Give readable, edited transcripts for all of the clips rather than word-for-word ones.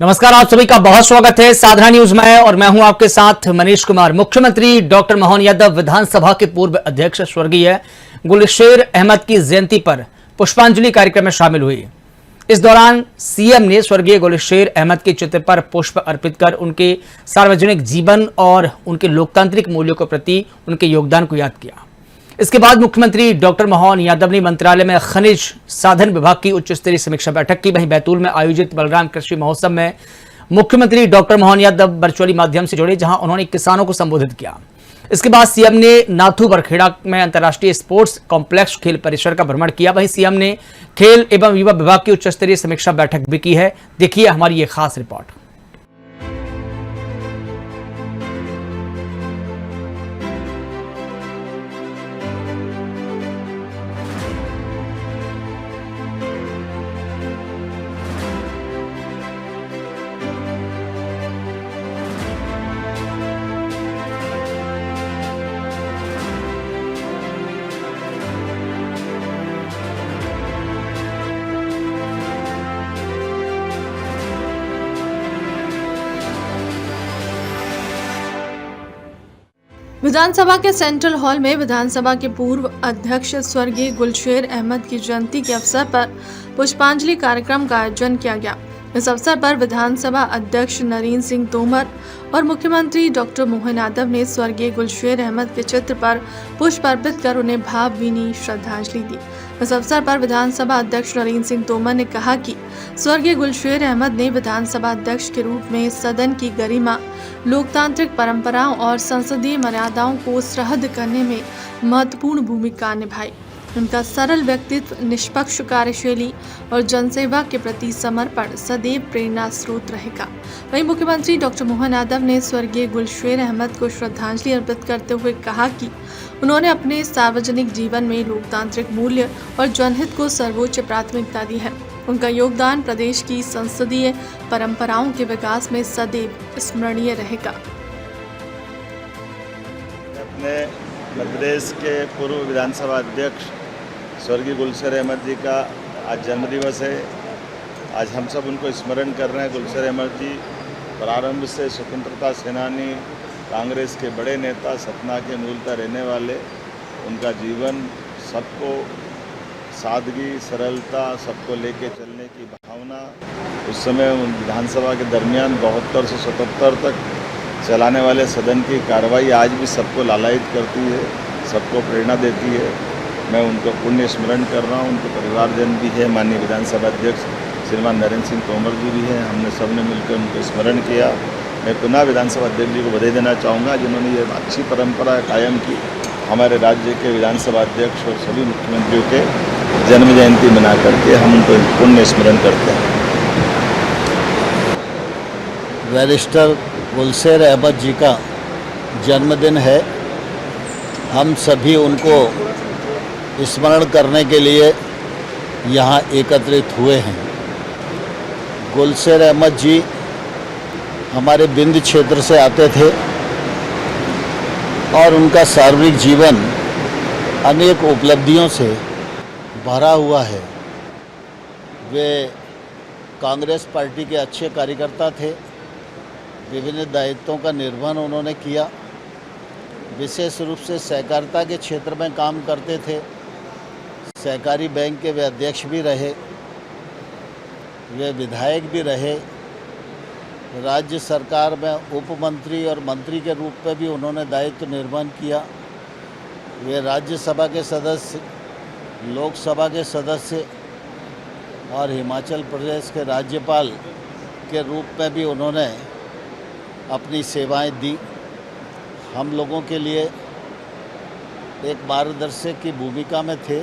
नमस्कार, आप सभी का बहुत स्वागत है साधना न्यूज में और मैं हूं आपके साथ मनीष कुमार। मुख्यमंत्री डॉक्टर मोहन यादव विधानसभा के पूर्व अध्यक्ष स्वर्गीय गुलशेर अहमद की जयंती पर पुष्पांजलि कार्यक्रम में शामिल हुई। इस दौरान सीएम ने स्वर्गीय गुलशेर अहमद के चित्र पर पुष्प अर्पित कर उनके सार्वजनिक जीवन और उनके लोकतांत्रिक मूल्यों के प्रति उनके योगदान को याद किया। इसके बाद मुख्यमंत्री डॉक्टर मोहन यादव ने मंत्रालय में खनिज साधन विभाग की उच्च स्तरीय समीक्षा बैठक की। वहीं बैतूल में आयोजित बलराम कृषि महोत्सव में मुख्यमंत्री डॉक्टर मोहन यादव वर्चुअली माध्यम से जुड़े, जहां उन्होंने किसानों को संबोधित किया। इसके बाद सीएम ने नाथू बरखेड़ा में अंतर्राष्ट्रीय स्पोर्ट्स कॉम्प्लेक्स खेल परिसर का भ्रमण किया। वहीं सीएम ने खेल एवं युवा विभाग की उच्च स्तरीय समीक्षा बैठक भी की है। देखिए हमारी ये खास रिपोर्ट। विधानसभा के सेंट्रल हॉल में विधानसभा के पूर्व अध्यक्ष स्वर्गीय गुलशेर अहमद की जयंती के अवसर पर पुष्पांजलि कार्यक्रम का आयोजन किया गया। इस अवसर पर विधानसभा अध्यक्ष नरेंद्र सिंह तोमर और मुख्यमंत्री डॉक्टर मोहन यादव ने स्वर्गीय गुलशेर अहमद के चित्र पर पुष्प अर्पित कर उन्हें भावभीनी श्रद्धांजलि दी। इस अवसर पर विधानसभा अध्यक्ष नरेंद्र सिंह तोमर ने कहा कि स्वर्गीय गुलशेर अहमद ने विधानसभा अध्यक्ष के रूप में सदन की गरिमा, लोकतांत्रिक परंपराओं और संसदीय मर्यादाओं को सुदृढ़ करने में महत्वपूर्ण भूमिका निभाई। उनका सरल व्यक्तित्व, निष्पक्ष कार्यशैली और जनसेवा के प्रति समर्पण सदैव प्रेरणा स्रोत रहेगा। वहीं मुख्यमंत्री डॉक्टर मोहन यादव ने स्वर्गीय गुलशेर अहमद को श्रद्धांजलि अर्पित करते हुए कहा कि उन्होंने अपने सार्वजनिक जीवन में लोकतांत्रिक मूल्य और जनहित को सर्वोच्च प्राथमिकता दी है। उनका योगदान प्रदेश की संसदीय परंपराओं के विकास में सदैव स्मरणीय रहेगा। अपने मध्य प्रदेश के पूर्व विधानसभा अध्यक्ष स्वर्गीय गुलशेर अहमद जी का आज जन्मदिवस है। आज हम सब उनको स्मरण कर रहे हैं। गुलशेर अहमद जी प्रारंभ से स्वतंत्रता सेनानी, कांग्रेस के बड़े नेता, सतना के मूलतः रहने वाले। उनका जीवन सबको सादगी, सरलता, सबको लेके चलने की भावना, उस समय विधानसभा के दरमियान 72 से 77 तक चलाने वाले सदन की कार्रवाई आज भी सबको लालायित करती है, सबको प्रेरणा देती है। मैं उनको पुण्य स्मरण कर रहा हूँ। उनके परिवारजन भी है, माननीय विधानसभा अध्यक्ष श्रीमान नरेंद्र सिंह तोमर जी भी हैं। हमने सबने मिलकर उनको स्मरण किया। मैं पुनः विधानसभा अध्यक्ष जी को बधाई देना चाहूँगा, जिन्होंने ये अच्छी परंपरा कायम की। हमारे राज्य के विधानसभा अध्यक्ष और सभी मुख्यमंत्रियों के जन्म जयंती मना करके हम उनको पुण्य स्मरण करते हैं। बैरिस्टर गुलशेर अहमद जी का जन्मदिन है। हम सभी उनको स्मरण करने के लिए यहाँ एकत्रित हुए हैं। गुलशेर अहमद जी हमारे बिंद क्षेत्र से आते थे और उनका सार्वजनिक जीवन अनेक उपलब्धियों से भरा हुआ है। वे कांग्रेस पार्टी के अच्छे कार्यकर्ता थे। विभिन्न दायित्वों का निर्वहन उन्होंने किया। विशेष रूप से सहकारिता के क्षेत्र में काम करते थे। सहकारी बैंक के वे अध्यक्ष भी रहे, वे विधायक भी रहे। राज्य सरकार में उप मंत्री और मंत्री के रूप में भी उन्होंने दायित्व निर्वहन किया। वे राज्यसभा के सदस्य, लोकसभा के सदस्य और हिमाचल प्रदेश के राज्यपाल के रूप में भी उन्होंने अपनी सेवाएं दी। हम लोगों के लिए एक मार्गदर्शक की भूमिका में थे,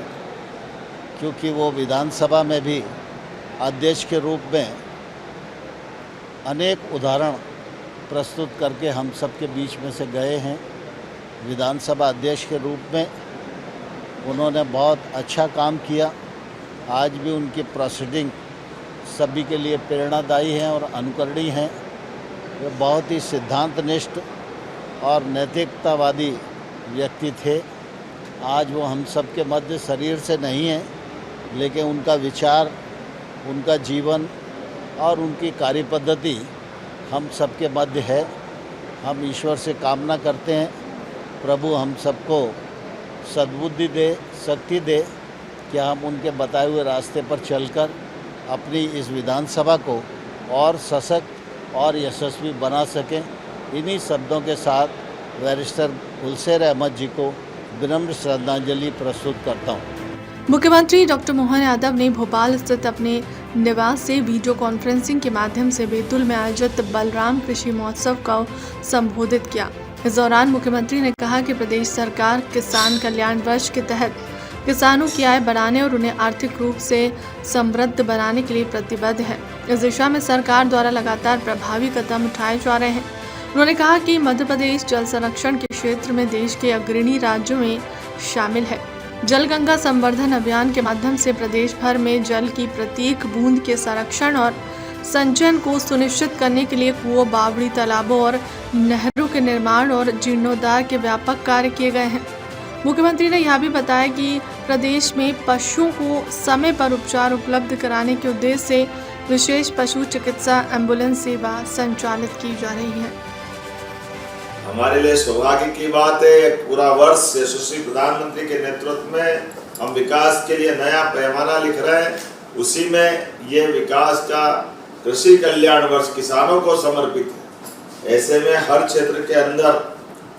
क्योंकि वो विधानसभा में भी अध्यक्ष के रूप में अनेक उदाहरण प्रस्तुत करके हम सबके बीच में से गए हैं। विधानसभा अध्यक्ष के रूप में उन्होंने बहुत अच्छा काम किया। आज भी उनकी प्रोसीडिंग सभी के लिए प्रेरणादायी हैं और अनुकरणीय हैं। वे बहुत ही सिद्धांतनिष्ठ और नैतिकतावादी व्यक्ति थे। आज वो हम सबके मध्य शरीर से नहीं हैं, लेकिन उनका विचार, उनका जीवन और उनकी कार्यपद्धति हम सबके मध्य है। हम ईश्वर से कामना करते हैं प्रभु हम सबको सद्बुद्धि दे, शक्ति दे कि हम उनके बताए हुए रास्ते पर चलकर अपनी इस विधानसभा को और सशक्त और यशस्वी बना सकें। इन्हीं शब्दों के साथ बैरिस्टर गुलशेर अहमद जी को विनम्र श्रद्धांजलि प्रस्तुत करता हूँ। मुख्यमंत्री डॉक्टर मोहन यादव ने भोपाल स्थित अपने निवास से वीडियो कॉन्फ्रेंसिंग के माध्यम से बैतूल में आयोजित बलराम कृषि महोत्सव को संबोधित किया। इस दौरान मुख्यमंत्री ने कहा कि प्रदेश सरकार किसान कल्याण वर्ष के तहत किसानों की आय बढ़ाने और उन्हें आर्थिक रूप से समृद्ध बनाने के लिए प्रतिबद्ध है। इस दिशा में सरकार द्वारा लगातार प्रभावी कदम उठाए जा रहे हैं। उन्होंने कहा कि मध्य प्रदेश जल संरक्षण के क्षेत्र में देश के अग्रणी राज्यों में शामिल है। जल गंगा संवर्धन अभियान के माध्यम से प्रदेश भर में जल की प्रत्येक बूंद के संरक्षण और संचयन को सुनिश्चित करने के लिए कुओं, बावड़ी, तालाबों और नहरों के निर्माण और जीर्णोद्धार के व्यापक कार्य किए गए हैं। मुख्यमंत्री ने यह भी बताया कि प्रदेश में पशुओं को समय पर उपचार उपलब्ध कराने के उद्देश्य से विशेष पशु चिकित्सा एम्बुलेंस सेवा संचालित की जा रही है। हमारे लिए सौभाग्य की बात है, पूरा वर्ष यशस्वी प्रधानमंत्री के नेतृत्व में हम विकास के लिए नया पैमाना लिख रहे हैं। उसी में ये विकास का कृषि कल्याण वर्ष किसानों को समर्पित है। ऐसे में हर क्षेत्र के अंदर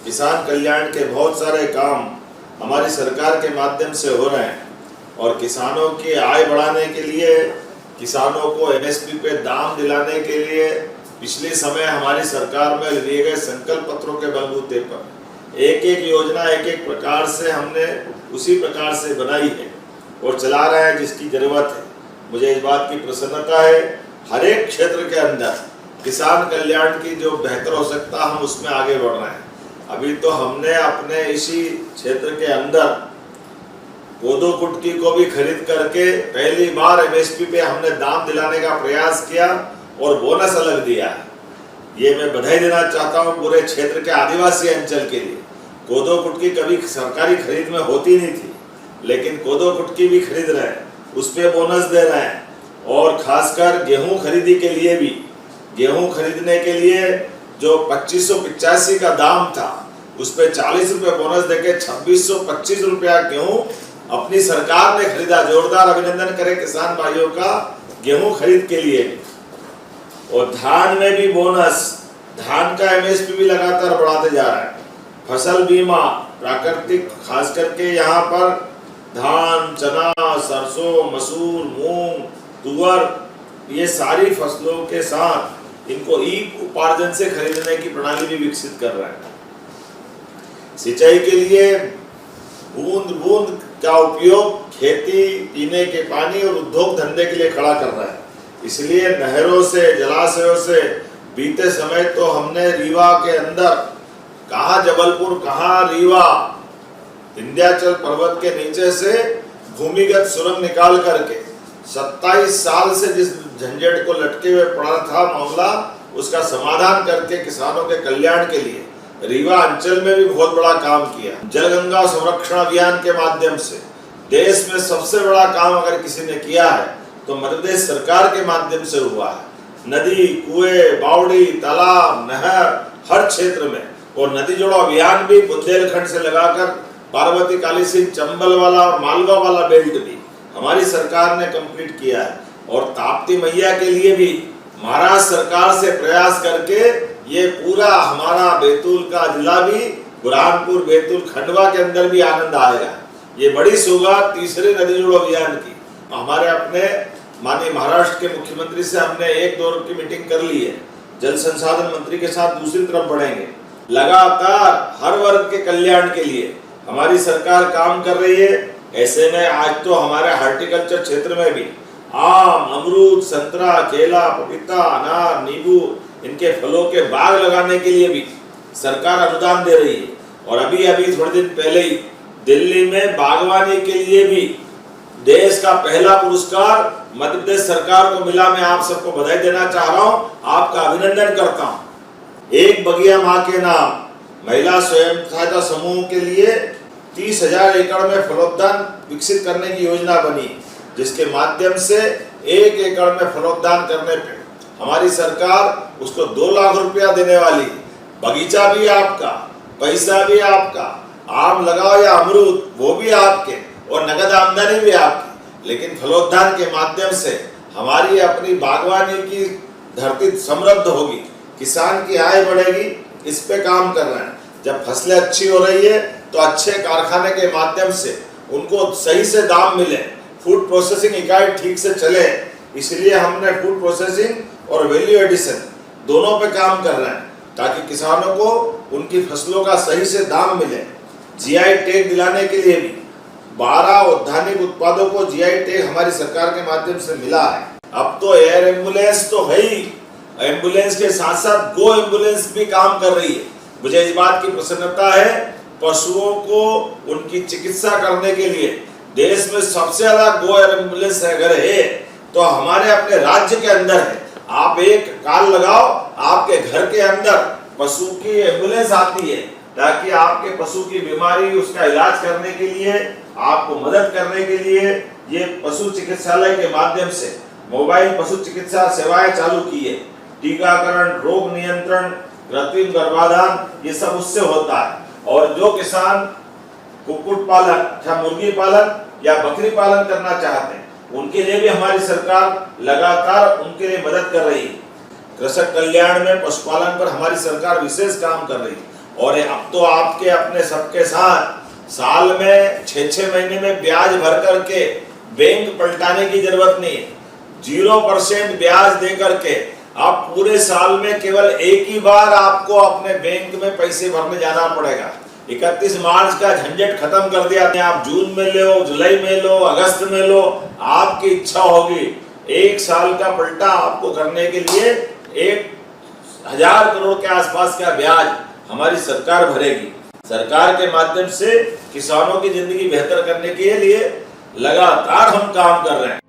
किसान कल्याण के बहुत सारे काम हमारी सरकार के माध्यम से हो रहे हैं और किसानों की आय बढ़ाने के लिए, किसानों को एमएसपी पे दाम दिलाने के लिए पिछले समय हमारी सरकार में लिए गए संकल्प पत्रों के बलबूते पर एक एक योजना एक एक प्रकार से हमने उसी प्रकार से बनाई है और चला रहे हैं जिसकी जरूरत है। मुझे इस बात की प्रसन्नता है, हर एक क्षेत्र के अंदर किसान कल्याण की जो बेहतर हो सकता हम उसमें आगे बढ़ रहे हैं। अभी तो हमने अपने इसी क्षेत्र के अंदर कोदो कुटकी को भी खरीद करके पहली बार एमएसपी पे हमने दाम दिलाने का प्रयास किया और बोनस अलग दिया है। ये मैं बधाई देना चाहता हूँ पूरे क्षेत्र के आदिवासी अंचल के लिए। कोदो कुटकी कभी सरकारी खरीद में होती नहीं थी, लेकिन कोदो कुटकी भी खरीद रहे हैं, उस पर बोनस दे रहे हैं। और खासकर गेहूं खरीदी के लिए भी, गेहूं खरीदने के लिए जो 2585 का दाम था उस पर 40 रुपये बोनस देके 2625 रुपया गेहूं अपनी सरकार ने खरीदा। जोरदार अभिनंदन करें किसान भाइयों का गेहूं खरीद के लिए। और धान में भी बोनस, धान का एमएसपी भी लगातार बढ़ाते जा रहा है। फसल बीमा, प्राकृतिक खास करके यहाँ पर धान, चना, सरसों, मसूर, मूंग, तुअर, ये सारी फसलों के साथ इनको ई उपार्जन से खरीदने की प्रणाली भी विकसित कर रहे हैं। सिंचाई के लिए बूंद बूंद का उपयोग खेती, पीने के पानी और उद्योग धंधे के लिए खड़ा कर रहा है। इसलिए नहरों से, जलाशयों से बीते समय तो हमने रीवा के अंदर, कहाँ जबलपुर, कहाँ रीवा, विंध्याचल पर्वत के नीचे से भूमिगत सुरंग निकाल करके 27 साल से जिस झंझट को लटके हुए पड़ा था मामला, उसका समाधान करके किसानों के कल्याण के लिए रीवा अंचल में भी बहुत बड़ा काम किया। जल गंगा संरक्षण अभियान के माध्यम से देश में सबसे बड़ा काम अगर किसी ने किया है तो मध्य प्रदेश सरकार के माध्यम से हुआ है। नदी, कुएं, बावड़ी, तालाब, नहर हर क्षेत्र में, और नदी जोड़ो अभियान भी बुंदेलखंड से लगाकर पार्वती, काली सिंह, चंबल वाला और मालवा वाला बेल्ट भी हमारी सरकार ने कंप्लीट किया है। और ताप्ती मैया के लिए भी महाराष्ट्र सरकार से प्रयास करके ये पूरा हमारा बैतूल का जिला भी, बुरहानपुर, बैतूल, खंडवा के अंदर भी आनंद आएगा। ये बड़ी सौगात तीसरे नदी जोड़ो अभियान की। हमारे अपने माननीय महाराष्ट्र के मुख्यमंत्री से हमने 1 दौर की मीटिंग कर ली है। जल संसाधन मंत्री के साथ दूसरी तरफ बढ़ेंगे। लगातार हर वर्ग के कल्याण के लिए हमारी सरकार काम कर रही है। ऐसे में आज तो हमारे हार्टिकल्चर क्षेत्र में भी आम, अमरूद, संतरा, केला, पपीता, अनार, नींबू, इनके फलों के बाग लगाने के लिए भी सरकार अनुदान दे रही है। और अभी थोड़े दिन पहले ही दिल्ली में बागवानी के लिए भी देश का पहला पुरस्कार मध्य प्रदेश सरकार को मिला। मैं आप सबको बधाई देना चाह रहा हूं, आपका अभिनंदन करता हूं। एक बगिया मां के नाम महिला स्वयं सहायता समूह के लिए 30,000 एकड़ में फलोद्यान विकसित करने की योजना बनी, जिसके माध्यम से 1 एकड़ में फलोद्यान करने पे हमारी सरकार उसको 2 लाख रुपया देने वाली है। बगीचा भी आपका, पैसा भी आपका, आम लगाओ या अमरूद वो भी आपके, और नगद आमदनी भी आपकी। लेकिन फलोद्यान के माध्यम से हमारी अपनी बागवानी की धरती समृद्ध होगी, किसान की आय बढ़ेगी, इस पे काम कर रहे हैं। जब फसलें अच्छी हो रही है तो अच्छे कारखाने के माध्यम से उनको सही से दाम मिले, फूड प्रोसेसिंग इकाई ठीक से चले, इसलिए हमने फूड प्रोसेसिंग और वैल्यू एडिशन दोनों पे काम कर रहे हैं ताकि किसानों को उनकी फसलों का सही से दाम मिले। जीआई टैग दिलाने के लिए भी 12 औद्यानिक उत्पादों को जीआई टैग हमारी सरकार के माध्यम से मिला है। अब तो एयर एम्बुलेंस तो है ही, एम्बुलेंस के साथ साथ गो एम्बुलेंस भी काम कर रही है। मुझे इस बात की प्रसन्नता है, पशुओं को उनकी चिकित्सा करने के लिए देश में सबसे ज्यादा गो एम्बुलेंस अगर है तो हमारे अपने राज्य के अंदर है। आप एक कॉल लगाओ, आपके घर के अंदर पशु की एम्बुलेंस आती है ताकि आपके पशु की बीमारी, उसका इलाज करने के लिए, आपको मदद करने के लिए ये पशु चिकित्सालय के माध्यम से मोबाइल पशु चिकित्सा सेवाएं चालू की है। टीकाकरण, रोग नियंत्रण, कृत्रिम गर्भाधान, ये सब उससे होता है। और जो किसान कुक्कुट पालन या मुर्गी पालन या बकरी पालन करना चाहते हैं उनके लिए भी हमारी सरकार लगातार उनके लिए मदद कर रही है। कृषक कल्याण में, पशुपालन पर हमारी सरकार विशेष काम कर रही है। और अब तो आपके अपने सबके साथ साल में 6-6 महीने में ब्याज भर करके बैंक पलटाने की जरूरत नहीं है। 0% ब्याज दे करके आप पूरे साल में केवल एक ही बार आपको अपने बैंक में पैसे भरने जाना पड़ेगा। 31 मार्च का झंझट खत्म कर दिया। आप जून में लो, जुलाई में लो, अगस्त में लो, आपकी इच्छा होगी। 1 साल का पलटा आपको करने के लिए 1000 करोड़ के आसपास का ब्याज हमारी सरकार भरेगी। सरकार के माध्यम से किसानों की जिंदगी बेहतर करने के लिए लगातार हम काम कर रहे हैं।